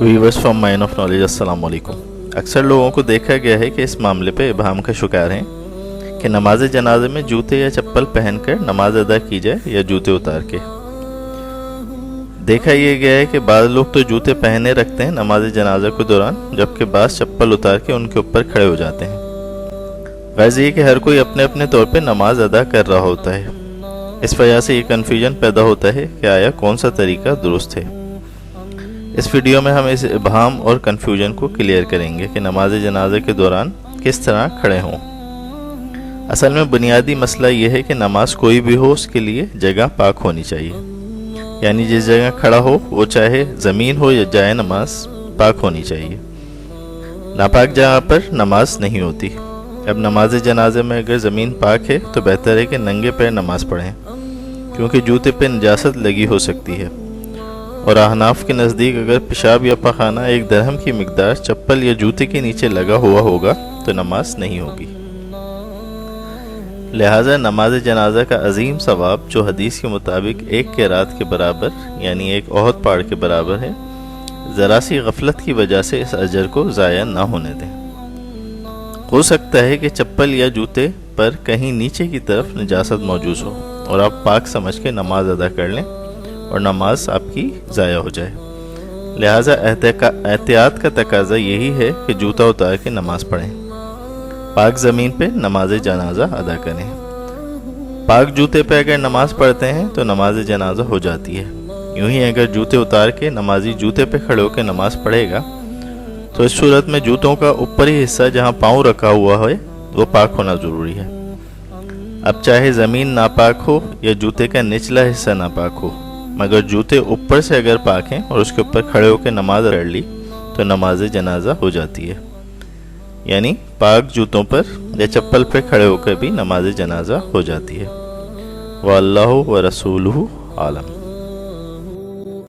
Viewers from mine of knowledge, अस्सलाम वालेकुम। अक्सर लोगों को देखा गया है कि इस मामले पे इबहम का शिकार हैं कि नमाज जनाजे में जूते या चप्पल पहनकर नमाज अदा की जाए या जूते उतार के। देखा यह गया है कि बाज़ लोग तो जूते पहने रखते हैं नमाज जनाजा के दौरान, जबकि बाज़ चप्पल उतार के उनके ऊपर खड़े हो जाते हैं। वैसे ये कि हर कोई अपने अपने तौर पे नमाज अदा कर रहा होता है। इस वजह से ये कन्फ्यूजन पैदा होता है कि आया कौन सा तरीका दुरुस्त है। इस वीडियो में हम इस इबहम और कन्फ्यूजन को क्लियर करेंगे कि नमाज जनाजे के दौरान किस तरह खड़े हों। असल में बुनियादी मसला ये है कि नमाज कोई भी हो उसके लिए जगह पाक होनी चाहिए, यानी जिस जगह खड़ा हो वो चाहे ज़मीन हो या जाए नमाज पाक होनी चाहिए। नापाक जगह पर नमाज नहीं होती। अब नमाज जनाजे में अगर ज़मीन पाक है तो बेहतर है कि नंगे पैर नमाज पढ़ें, क्योंकि जूते पे नजासत लगी हो सकती है। और अहनाफ के नज़दीक अगर पेशाब या पखाना एक दरहम की मिकदार चप्पल या जूते के नीचे लगा हुआ होगा तो नमाज नहीं होगी। लिहाजा नमाज जनाजा का अजीम सवाब, जो हदीस के मुताबिक एक क़िरात के बराबर यानी एक ओहद पहाड़ के बराबर है, ज़रा सी गफलत की वजह से इस अजर को ज़ाया ना होने दें। हो सकता है कि चप्पल या जूते पर कहीं नीचे की तरफ नजासत मौजूद हो और आप पाक समझ के नमाज अदा कर लें और नमाज आपकी ज़ाया हो जाए। लिहाजा एहतियात का तकाजा यही है कि जूता उतार के नमाज पढ़ें, पाक ज़मीन पे नमाज जनाजा अदा करें। पाक जूते पे अगर नमाज पढ़ते हैं तो नमाज जनाजा हो जाती है। यूं ही अगर जूते उतार के नमाजी जूते पे खड़े होकर नमाज पढ़ेगा तो इस सूरत में जूतों का ऊपरी हिस्सा जहां पाँव रखा हुआ है वो पाक होना ज़रूरी है। अब चाहे ज़मीन नापाक हो या जूते का निचला हिस्सा नापाक हो, मगर जूते ऊपर से अगर पाक हैं और उसके ऊपर खड़े होकर नमाज पढ़ ली तो नमाज जनाजा हो जाती है। यानी पाक जूतों पर या चप्पल पर खड़े होकर भी नमाज जनाजा हो जाती है। वल्लाहु व रसूलुहु आलम।